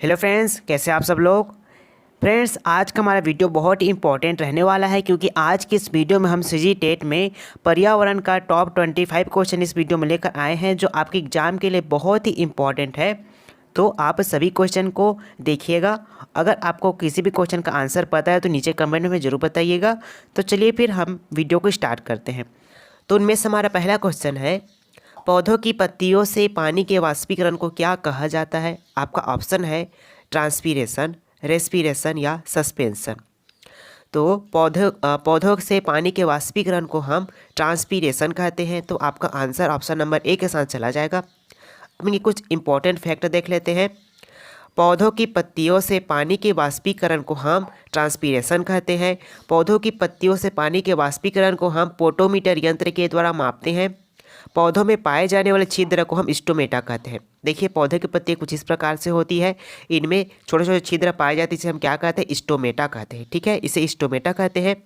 Hello friends, कैसे आप सब लोग। फ्रेंड्स, आज का हमारा वीडियो बहुत ही इंपॉर्टेंट रहने वाला है क्योंकि आज की इस वीडियो में हम सीजी टेट में पर्यावरण का टॉप 25 क्वेश्चन इस वीडियो में लेकर आए हैं जो आपके एग्जाम के लिए बहुत ही इंपॉर्टेंट है। तो आप सभी क्वेश्चन को देखिएगा। अगर आपको किसी भी क्वेश्चन का आंसर पता है तो नीचे कमेंट में ज़रूर बताइएगा। तो चलिए फिर हम वीडियो को स्टार्ट करते हैं। तो उनमें से हमारा पहला क्वेश्चन है, पौधों की पत्तियों से पानी के वाष्पीकरण को क्या कहा जाता है। आपका ऑप्शन है ट्रांसपीरेशन, रेस्पिरेशन या सस्पेंशन। तो पौधों से पानी के वाष्पीकरण को हम ट्रांसपीरेशन कहते हैं। तो आपका आंसर ऑप्शन नंबर ए के साथ चला जाएगा। अब इनके कुछ इंपॉर्टेंट फैक्ट देख लेते हैं। पौधों की पत्तियों से पानी के वाष्पीकरण को हम ट्रांसपीरेशन कहते हैं। पौधों की पत्तियों से पानी के वाष्पीकरण को हम पोटोमीटर यंत्र के द्वारा मापते हैं। पौधों में पाए जाने वाले छिद्र को हम स्टोमेटा कहते हैं। देखिए, पौधे की पत्ती कुछ इस प्रकार से होती है, इनमें छोटे छोटे छिद्र पाए जाते हैं, इसे हम क्या कहते हैं, स्टोमेटा कहते हैं। ठीक है, इसे स्टोमेटा कहते हैं।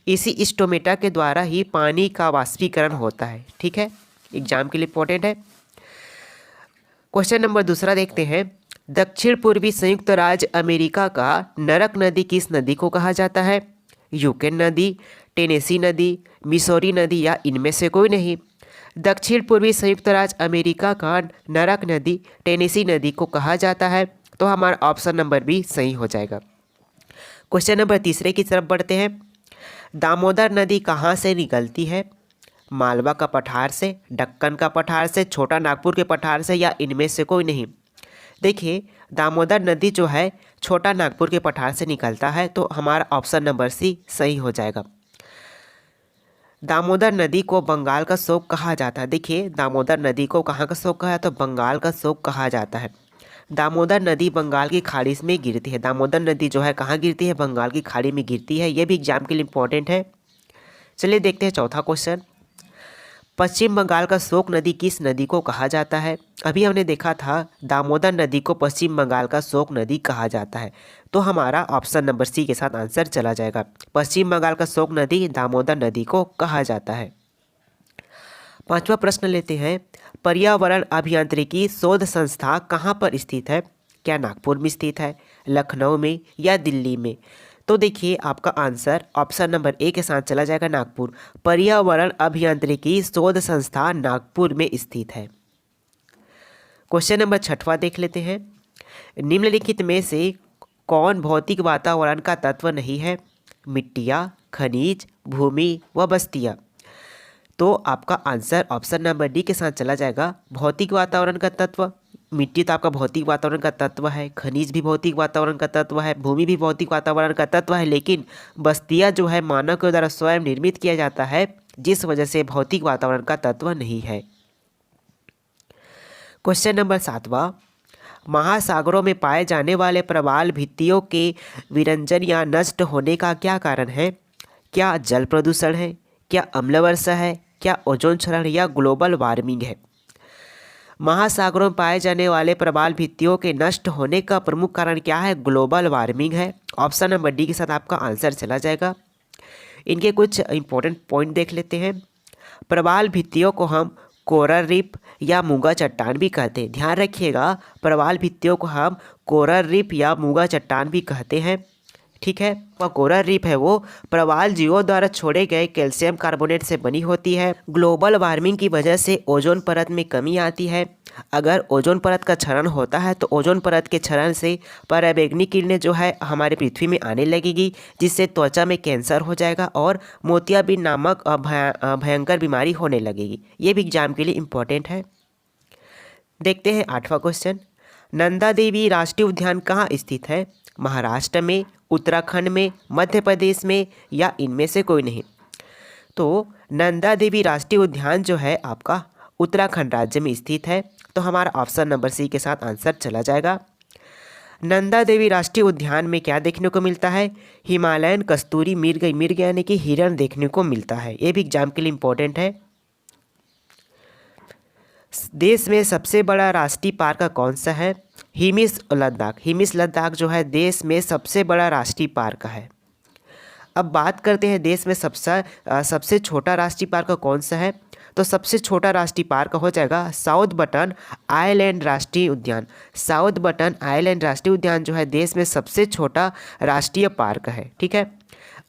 इसी स्टोमेटा के द्वारा ही पानी का वाष्पीकरण होता है। ठीक है, एग्जाम के लिए इंपॉर्टेंट है। क्वेश्चन नंबर दूसरा देखते हैं। दक्षिण पूर्वी संयुक्त राज्य अमेरिका का नरक नदी किस नदी को कहा जाता है। यूकेन नदी, टेनेसी नदी, मिसौरी नदी या इनमें से कोई नहीं। दक्षिण पूर्वी संयुक्त राज्य अमेरिका का नरक नदी टेनेसी नदी को कहा जाता है। तो हमारा ऑप्शन नंबर बी सही हो जाएगा। क्वेश्चन नंबर तीसरे की तरफ बढ़ते हैं। दामोदर नदी कहाँ से निकलती है। मालवा का पठार से, दक्कन का पठार से, छोटा नागपुर के पठार से या इनमें से कोई नहीं। देखिए, दामोदर नदी जो है छोटा नागपुर के पठार से निकलता है। तो हमारा ऑप्शन नंबर सी सही हो जाएगा। दामोदर नदी को बंगाल का शोक कहा जाता है। देखिए, दामोदर नदी को कहाँ का शोक कहा जाता है, तो बंगाल का शोक कहा जाता है। दामोदर नदी बंगाल की खाड़ी में गिरती है। दामोदर नदी जो है कहाँ गिरती है, बंगाल की खाड़ी में गिरती है। ये भी एग्जाम के लिए इंपॉर्टेंट है। चलिए देखते हैं चौथा क्वेश्चन। पश्चिम बंगाल का शोक नदी किस नदी को कहा जाता है। अभी हमने देखा था दामोदर नदी को पश्चिम बंगाल का शोक नदी कहा जाता है। तो हमारा ऑप्शन नंबर सी के साथ आंसर चला जाएगा। पश्चिम बंगाल का शोक नदी दामोदर नदी को कहा जाता है। पांचवा प्रश्न लेते हैं। पर्यावरण अभियांत्रिकी शोध संस्था कहाँ पर स्थित है। क्या नागपुर में स्थित है, लखनऊ में या दिल्ली में। तो देखिए, आपका आंसर ऑप्शन नंबर ए के साथ चला जाएगा, नागपुर। पर्यावरण अभियांत्रिकी शोध संस्था नागपुर में स्थित है। क्वेश्चन नंबर छठवां देख लेते हैं। निम्नलिखित में से कौन भौतिक वातावरण का तत्व नहीं है। मिट्टियाँ, खनिज, भूमि व बस्तियाँ। तो आपका आंसर ऑप्शन नंबर डी के साथ चला जाएगा। भौतिक वातावरण का तत्व, मिट्टी तो आपका भौतिक वातावरण का तत्व है, खनिज भी भौतिक वातावरण का तत्व है, भूमि भी भौतिक वातावरण का तत्व है, लेकिन बस्तियाँ जो है मानव के द्वारा स्वयं निर्मित किया जाता है, जिस वजह से भौतिक वातावरण का तत्व नहीं है। क्वेश्चन नंबर सातवां। महासागरों में पाए जाने वाले प्रवाल भित्तियों के विरंजन या नष्ट होने का क्या कारण है। क्या जल प्रदूषण है, क्या अम्ल वर्षा है, क्या ओजोन क्षरण या ग्लोबल वार्मिंग है। महासागरों में पाए जाने वाले प्रवाल भित्तियों के नष्ट होने का प्रमुख कारण क्या है, ग्लोबल वार्मिंग है। ऑप्शन नंबर डी के साथ आपका आंसर चला जाएगा। इनके कुछ इंपॉर्टेंट पॉइंट देख लेते हैं। प्रवाल भित्तियों को हम कोरल रीफ या मूंगा चट्टान भी कहते हैं। ध्यान रखिएगा, प्रवाल भित्तियों को हम कोरल रीफ या मूंगा चट्टान भी कहते हैं। ठीक है, वह कोरल रीफ है वो प्रवाल जीवों द्वारा छोड़े गए कैल्शियम कार्बोनेट से बनी होती है। ग्लोबल वार्मिंग की वजह से ओजोन परत में कमी आती है। अगर ओजोन परत का क्षरण होता है तो ओजोन परत के क्षरण से पराबैंगनी किरणें जो है हमारे पृथ्वी में आने लगेगी, जिससे त्वचा में कैंसर हो जाएगा और मोतियाबिंद नामक भयंकर बीमारी होने लगेगी। ये भी एग्जाम के लिए इम्पोर्टेंट है। देखते हैं आठवां क्वेश्चन। नंदा देवी राष्ट्रीय उद्यान कहाँ स्थित है। महाराष्ट्र में, उत्तराखंड में, मध्य प्रदेश में या इनमें से कोई नहीं। तो नंदा देवी राष्ट्रीय उद्यान जो है आपका उत्तराखंड राज्य में स्थित है। तो हमारा ऑप्शन नंबर सी के साथ आंसर चला जाएगा। नंदा देवी राष्ट्रीय उद्यान में क्या देखने को मिलता है, हिमालयन कस्तूरी मृग, मृग यानी कि हिरण देखने को मिलता है। ये भी एग्जाम के लिए इम्पोर्टेंट है। देश में सबसे बड़ा राष्ट्रीय पार्क कौन सा है। हिमिस लद्दाख। हिमिस लद्दाख जो है देश में सबसे बड़ा राष्ट्रीय पार्क है। अब बात करते हैं देश में सबसे छोटा राष्ट्रीय पार्क कौन सा है। तो सबसे छोटा राष्ट्रीय पार्क हो जाएगा साउथ बटन आइलैंड राष्ट्रीय उद्यान। साउथ बटन आइलैंड राष्ट्रीय उद्यान जो है देश में सबसे छोटा राष्ट्रीय पार्क है, ठीक है।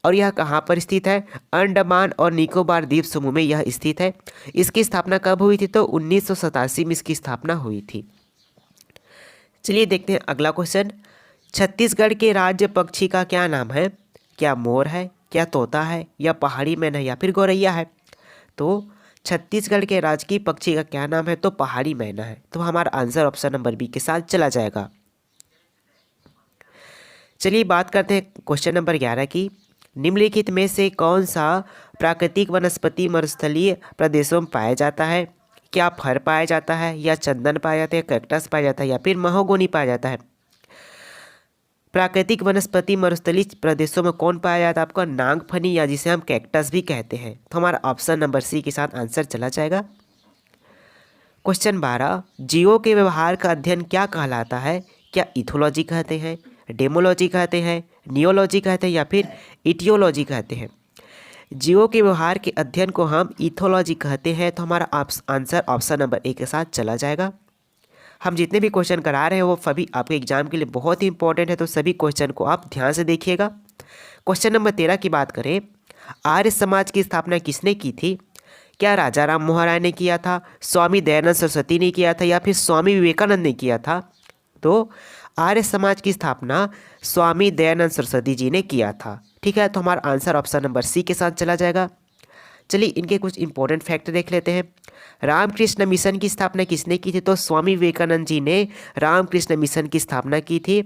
और यह कहाँ पर स्थित है? अंडमान और निकोबार द्वीप समूह में यह स्थित है। इसकी स्थापना कब हुई थी? तो 1987 में इसकी स्थापना हुई थी। चलिए देखते हैं अगला क्वेश्चन। छत्तीसगढ़ के राज्य पक्षी का क्या नाम है? क्या मोर है, क्या तोता है, या पहाड़ी मैना, या फिर गौरैया है? तो छत्तीसगढ़ के राजकीय पक्षी का क्या नाम है? तो पहाड़ी मैना है। तो हमारा आंसर ऑप्शन नंबर बी के साथ चला जाएगा। चलिए बात करते हैं क्वेश्चन नंबर 11 की। निम्नलिखित में से कौन सा प्राकृतिक वनस्पति मरुस्थलीय प्रदेशों में पाया जाता है? क्या फर पाया जाता है, या चंदन पाया जाता है, कैक्टस पाया जाता है, या फिर महोगनी पाया जाता है? प्राकृतिक वनस्पति मरुस्थलीय प्रदेशों में कौन पाया जाता है? आपका नागफनी, या जिसे हम कैक्टस भी कहते हैं। तो हमारा ऑप्शन नंबर सी के साथ आंसर चला जाएगा। क्वेश्चन 12, जीवों के व्यवहार का अध्ययन क्या कहलाता है? क्या इथोलॉजी कहते हैं, डेमोलॉजी कहते हैं, नियोलॉजी कहते हैं, या फिर इटियोलॉजी कहते हैं? जीवों के व्यवहार के अध्ययन को हम इथोलॉजी कहते हैं। तो हमारा आंसर ऑप्शन नंबर ए के साथ चला जाएगा। हम जितने भी क्वेश्चन करा रहे हैं वो सभी आपके एग्जाम के लिए बहुत ही इंपॉर्टेंट है, तो सभी क्वेश्चन को आप ध्यान से देखिएगा। क्वेश्चन नंबर 13 की बात करें, आर्य समाज की स्थापना किसने की थी? क्या राजा राम मोहन राय ने किया था, स्वामी दयानंद सरस्वती ने किया था, या फिर स्वामी विवेकानंद ने किया था? तो आर्य समाज की स्थापना स्वामी दयानंद सरस्वती जी ने किया था, ठीक है। तो हमारा आंसर ऑप्शन नंबर सी के साथ चला जाएगा। चलिए इनके कुछ इंपॉर्टेंट फैक्ट देख लेते हैं। रामकृष्ण मिशन की स्थापना किसने की थी? तो स्वामी विवेकानंद जी ने रामकृष्ण मिशन की स्थापना की थी।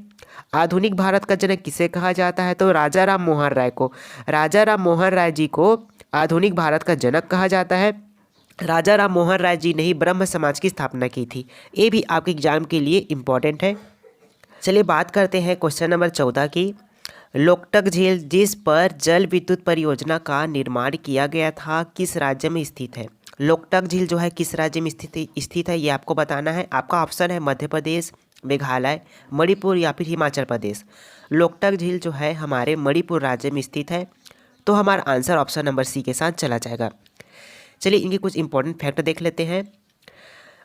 आधुनिक भारत का जनक किसे कहा जाता है? तो राजा राम मोहन राय को। राजा राम मोहन राय जी को आधुनिक भारत का जनक कहा जाता है। राजा राम मोहन राय जी ने ही ब्रह्म समाज की स्थापना की थी। ये भी आपके एग्जाम के लिए इम्पॉर्टेंट है। चलिए बात करते हैं क्वेश्चन नंबर 14 की। लोकटक झील जिस पर जल विद्युत परियोजना का निर्माण किया गया था किस राज्य में स्थित है? लोकटक झील जो है किस राज्य में स्थित है ये आपको बताना है। आपका ऑप्शन है मध्य प्रदेश, मेघालय, मणिपुर, या फिर हिमाचल प्रदेश। लोकटक झील जो है हमारे मणिपुर राज्य में स्थित है। तो हमारा आंसर ऑप्शन नंबर सी के साथ चला जाएगा। चलिए इनके कुछ इंपॉर्टेंट फैक्ट देख लेते हैं।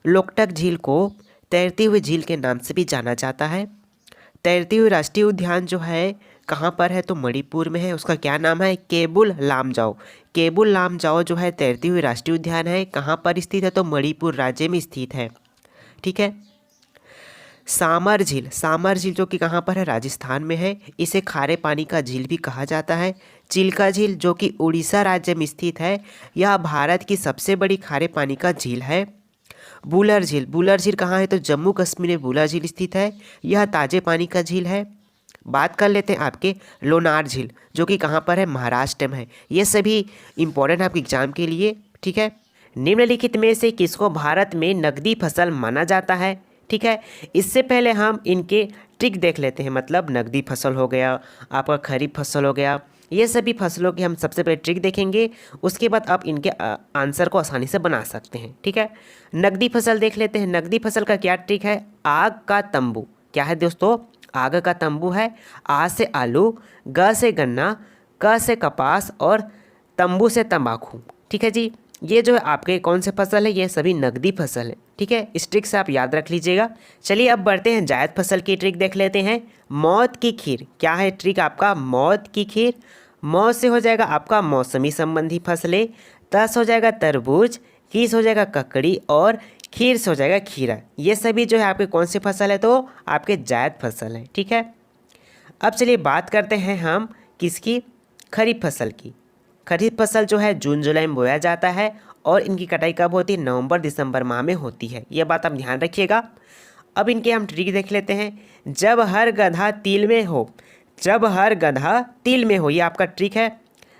लोकटक झील को तैरती हुई झील के नाम से भी जाना जाता है। तैरती हुई राष्ट्रीय उद्यान जो है कहाँ पर है? तो मणिपुर में है। उसका क्या नाम है? केबुल लामजाओ। केबुल लामजाओ जो है तैरती हुई राष्ट्रीय उद्यान है, कहाँ पर स्थित है? तो मणिपुर राज्य में स्थित है, ठीक है। सामर झील, सामर झील जो कि कहाँ पर है? राजस्थान में है। इसे खारे पानी का झील भी कहा जाता है। चिल्का झील जो कि उड़ीसा राज्य में स्थित है, यह भारत की सबसे बड़ी खारे पानी का झील है। बुलर झील, बुलर झील कहाँ है? तो जम्मू कश्मीर में बुलर झील स्थित है। यह ताजे पानी का झील है। बात कर लेते हैं आपके लोनार झील जो कि कहाँ पर है? महाराष्ट्र में है। ये सभी इंपॉर्टेंट है आपके एग्जाम के लिए, ठीक है। निम्नलिखित में से किसको भारत में नकदी फसल माना जाता है? ठीक है। इससे पहले हम इनके ट्रिक देख लेते हैं। मतलब नकदी फसल हो गया, आपका खरीफ फसल हो गया, ये सभी फसलों की हम सबसे पहले ट्रिक देखेंगे। उसके बाद आप इनके आंसर को आसानी से बना सकते हैं, ठीक है। नकदी फसल देख लेते हैं। नकदी फसल का क्या ट्रिक है? आग का तंबू। क्या है दोस्तों? आग का तंबू है। आ से आलू, ग से गन्ना, क से कपास और तंबू से तंबाकू, ठीक है जी। ये जो है आपके कौन से फसल है? ये सभी नकदी फसल है, ठीक है। इस ट्रिक से आप याद रख लीजिएगा। चलिए अब बढ़ते हैं जायद फसल की ट्रिक देख लेते हैं। मौत की खीर, क्या है ट्रिक आपका? मौत की खीर। मौत से हो जाएगा आपका मौसमी संबंधी फसलें, तस हो जाएगा तरबूज, कीस हो जाएगा ककड़ी और खीर से हो जाएगा खीरा। ये सभी जो है आपके कौन सी फसल है? तो आपके जायद फसल है, ठीक है। अब चलिए बात करते हैं हम किसकी? खरीफ फसल की। खरीफ फसल जो है जून जुलाई में बोया जाता है और इनकी कटाई कब होती है? नवंबर दिसंबर माह में होती है। ये बात आप ध्यान रखिएगा। अब इनके हम ट्रिक देख लेते हैं। जब हर गधा तिल में हो, जब हर गधा तिल में हो, ये आपका ट्रिक है।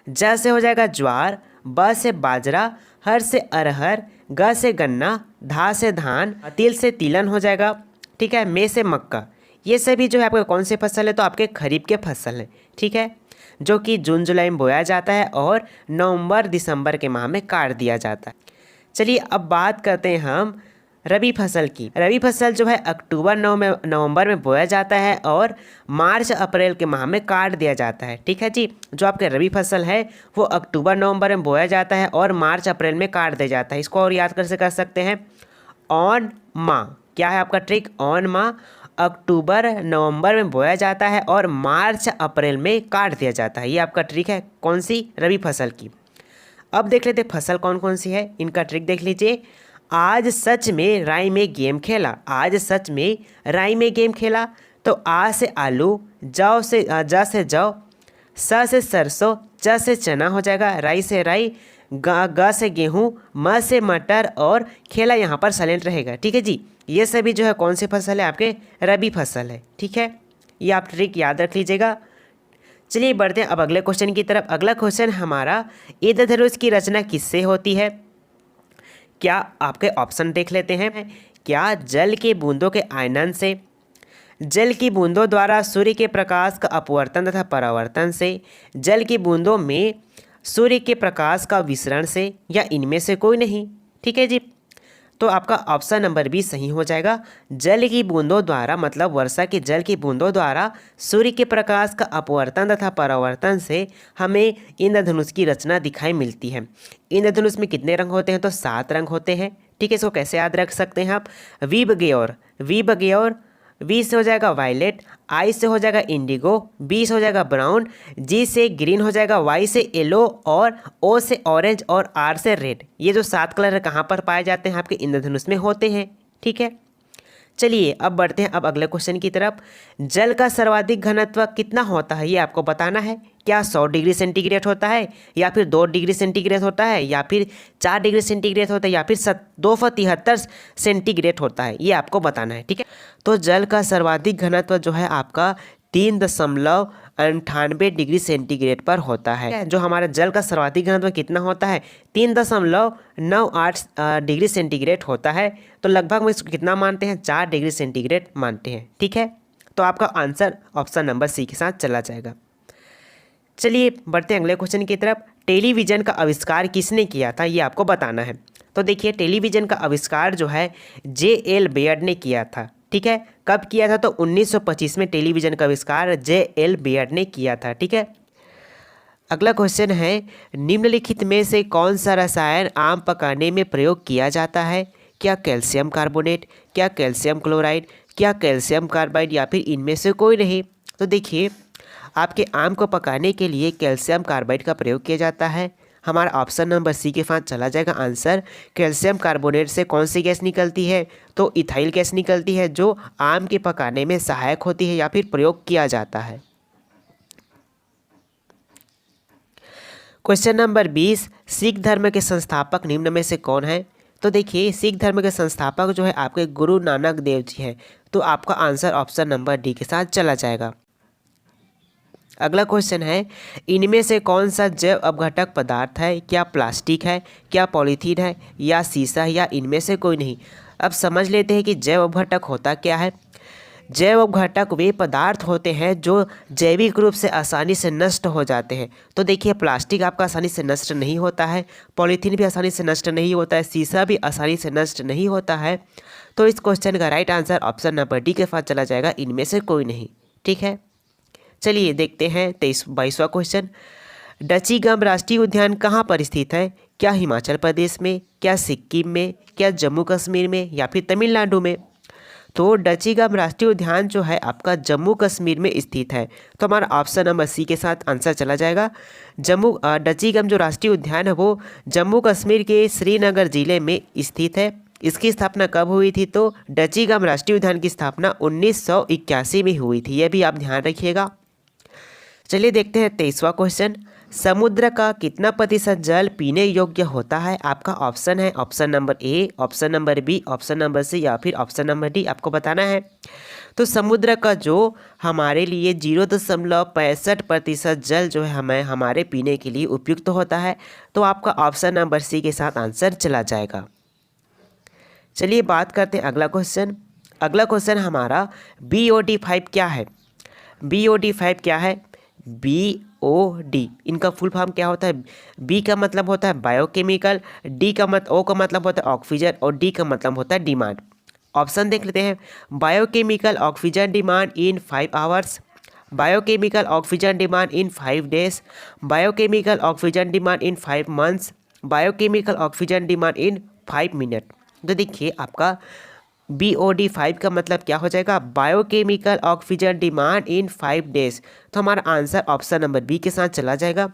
ज से हो जाएगा ज्वार, ब से बाजरा, हर से अरहर, ग से गन्ना, धा से धान, तिल से तिलन हो जाएगा, ठीक है। मे से मक्का। ये सभी जो है आपके कौन से फसल है? तो आपके खरीफ के फसल हैं, ठीक है, जो कि जून जुलाई में बोया जाता है और नवंबर दिसंबर के माह में काट दिया जाता है। चलिए अब बात करते हैं हम रबी फसल की। रबी फसल जो है अक्टूबर नवंबर में बोया जाता है और मार्च अप्रैल के माह में काट दिया जाता है। ठीक है जी, जो आपके रबी फसल है वो अक्टूबर नवंबर में बोया जाता है और मार्च अप्रैल में काट दिया जाता है। इसको और याद कर सकते हैं ऑन माह। क्या है आपका ट्रिक? ऑन माह अक्टूबर नवंबर में बोया जाता है और मार्च अप्रैल में काट दिया जाता है। ये आपका ट्रिक है कौन सी? रबी फसल की। अब देख लेते फसल कौन कौन सी है, इनका ट्रिक देख लीजिए। आज सच में राई में गेम खेला। आज सच में राई में गेम खेला। तो आ से आलू, जाओ से जा से जौ, स से सरसों, च से चना हो जाएगा, राई से राई, ग से गेहूँ, म से मटर और खेला यहाँ पर साइलेंट रहेगा। ठीक है जी, ये सभी जो है कौन सी फसल है? आपके रबी फसल है। ठीक है, ये आप ट्रिक याद रख लीजिएगा। चलिए बढ़ते हैं अब अगले क्वेश्चन की तरफ। अगला क्वेश्चन हमारा, इंद्रधनुष की रचना किससे होती है? क्या आपके ऑप्शन देख लेते हैं। क्या जल के बूंदों के आयनन से, जल की बूंदों द्वारा सूर्य के प्रकाश का अपवर्तन तथा परावर्तन से, जल की बूंदों में सूर्य के प्रकाश का विसरण से, या इनमें से कोई नहीं? ठीक है जी, तो आपका ऑप्शन नंबर बी सही हो जाएगा। जल की बूंदों द्वारा मतलब वर्षा के जल की बूंदों द्वारा सूर्य के प्रकाश का अपवर्तन तथा परावर्तन से हमें इंद्रधनुष की रचना दिखाई मिलती है। इंद्रधनुष में कितने रंग होते हैं? तो 7 रंग होते हैं। ठीक है, इसको कैसे याद रख सकते हैं आप? वी बगैर, वी से हो जाएगा वायलेट, आई से हो जाएगा इंडिगो, बी से हो जाएगा ब्राउन, जी से ग्रीन हो जाएगा, वाई से येलो और ओ से ऑरेंज और आर से रेड। ये जो 7 कलर कहाँ पर पाए जाते हैं? आपके इंद्रधनुष में होते हैं। ठीक है, चलिए अब बढ़ते हैं अब अगले क्वेश्चन की तरफ। जल का सर्वाधिक घनत्व कितना होता है? ये आपको बताना है। क्या 100 डिग्री सेंटीग्रेड होता है, या फिर 2 डिग्री सेंटीग्रेड होता है, या फिर 4 डिग्री सेंटीग्रेड होता है, या फिर 273 सेंटीग्रेड होता है? ये आपको बताना है। ठीक है, तो जल का सर्वाधिक घनत्व जो है आपका 3.98 डिग्री सेंटीग्रेड पर होता है। जो हमारा जल का सर्वाधिक घनत्व कितना होता है? 3.98 डिग्री सेंटीग्रेड होता है। तो लगभग में इसको कितना मानते हैं? 4 डिग्री सेंटीग्रेड मानते हैं। ठीक है, तो आपका आंसर ऑप्शन नंबर सी के साथ चला जाएगा। चलिए बढ़ते हैं अगले क्वेश्चन की तरफ। टेलीविज़न का आविष्कार किसने किया था? ये आपको बताना है। तो देखिए, टेलीविज़न का आविष्कार जो है J.L. बेयर्ड ने किया था। ठीक है, कब किया था? तो 1925 में टेलीविज़न का आविष्कार J.L. बेयर्ड ने किया था। ठीक है, अगला क्वेश्चन है, निम्नलिखित में से कौन सा रसायन आम पकाने में प्रयोग किया जाता है? क्या कैल्शियम कार्बोनेट, क्या कैल्शियम क्लोराइड, क्या कैल्शियम कार्बाइड, या फिर इनमें से कोई नहीं? तो देखिए, आपके आम को पकाने के लिए कैल्शियम कार्बाइड का प्रयोग किया जाता है। हमारा ऑप्शन नंबर सी के साथ चला जाएगा आंसर। कैल्शियम कार्बोनेट से कौन सी गैस निकलती है? तो इथाइल गैस निकलती है, जो आम के पकाने में सहायक होती है या फिर प्रयोग किया जाता है। क्वेश्चन नंबर 20, सिख धर्म के संस्थापक निम्न में से कौन है? तो देखिए, सिख धर्म के संस्थापक जो है आपके गुरु नानक देव जी हैं। तो आपका आंसर ऑप्शन नंबर डी के साथ चला जाएगा। अगला क्वेश्चन है, इनमें से कौन सा जैव अपघटक पदार्थ है? क्या प्लास्टिक है, क्या पॉलीथीन है, या शीशा है, या इनमें से कोई नहीं? अब समझ लेते हैं कि जैव अपघटक होता क्या है। जैव अपघटक वे पदार्थ होते हैं जो जैविक रूप से आसानी से नष्ट हो जाते हैं। तो देखिए, प्लास्टिक आपका आसानी से नष्ट नहीं होता है, पॉलीथीन भी आसानी से नष्ट नहीं होता है, शीशा भी आसानी से नष्ट नहीं होता है। तो इस क्वेश्चन का right answer option number D के साथ चला जाएगा, इनमें से कोई नहीं। ठीक है, चलिए देखते हैं 22वां क्वेश्चन। डचीगम राष्ट्रीय उद्यान कहाँ पर स्थित है? क्या हिमाचल प्रदेश में, क्या सिक्किम में, क्या जम्मू कश्मीर में, या फिर तमिलनाडु में? तो डचीगम राष्ट्रीय उद्यान जो है आपका जम्मू कश्मीर में स्थित है। तो हमारा ऑप्शन नंबर सी के साथ आंसर चला जाएगा। डचीगम जो राष्ट्रीय उद्यान है वो जम्मू कश्मीर के श्रीनगर जिले में स्थित है। इसकी स्थापना कब हुई थी? तो डचीगम राष्ट्रीय उद्यान की स्थापना 1981 में हुई थी, यह भी आप ध्यान रखिएगा। चलिए देखते हैं 23वां क्वेश्चन। समुद्र का कितना प्रतिशत जल पीने योग्य होता है? आपका ऑप्शन है option number A, option number B, option number C, या फिर ऑप्शन नंबर डी आपको बताना है। तो समुद्र का जो हमारे लिए 0.65% जल जो है हमारे पीने के लिए उपयुक्त होता है। तो आपका ऑप्शन नंबर सी के साथ आंसर चला जाएगा। चलिए बात करते हैं अगला क्वेश्चन। अगला क्वेश्चन हमारा BOD5 क्या है? BOD5 क्या है? BOD, इनका फुल फॉर्म क्या होता है? बी का मतलब होता है बायोकेमिकल, ओ का मतलब होता है ऑक्सीजन और डी का मतलब होता है डिमांड। ऑप्शन देख लेते हैं। Biochemical oxygen demand in 5 hours, biochemical oxygen demand in 5 days, biochemical oxygen demand in 5 months, biochemical oxygen demand in 5 minute. तो देखिए आपका BOD 5 का मतलब क्या हो जाएगा? Biochemical oxygen demand in 5 days. तो हमारा आंसर ऑप्शन नंबर बी के साथ चला जाएगा।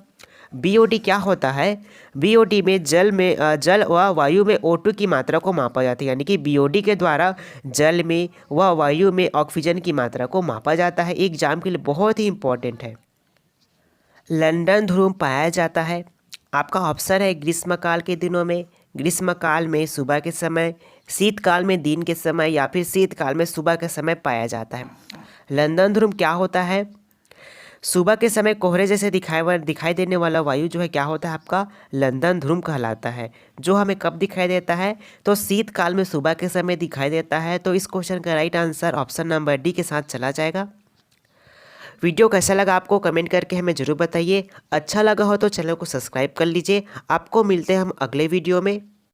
BOD क्या होता है? BOD में जल व वायु में O2 की मात्रा को मापा जाता है, यानी कि BOD के द्वारा जल में व वायु में ऑक्सीजन की मात्रा को मापा जाता है। एग्जाम के लिए बहुत ही इंपॉर्टेंट है। लंदन ध्रुव पाया जाता है। आपका ऑप्शन है ग्रीष्मकाल के दिनों में, ग्रीष्मकाल में सुबह के समय, शीतकाल में दिन के समय या फिर शीतकाल में सुबह के समय पाया जाता है। लंदन ध्रुव क्या होता है? सुबह के समय कोहरे जैसे दिखाई देने वाला वायु जो है क्या होता है आपका? लंदन ध्रुव कहलाता है। जो हमें कब दिखाई देता है? तो शीतकाल में सुबह के समय दिखाई देता है। तो इस क्वेश्चन का right answer option number D के साथ चला जाएगा। वीडियो कैसा लगा आपको कमेंट करके हमें ज़रूर बताइए। अच्छा लगा हो तो चैनल को सब्सक्राइब कर लीजिए। आपको मिलते हैं हम अगले वीडियो में।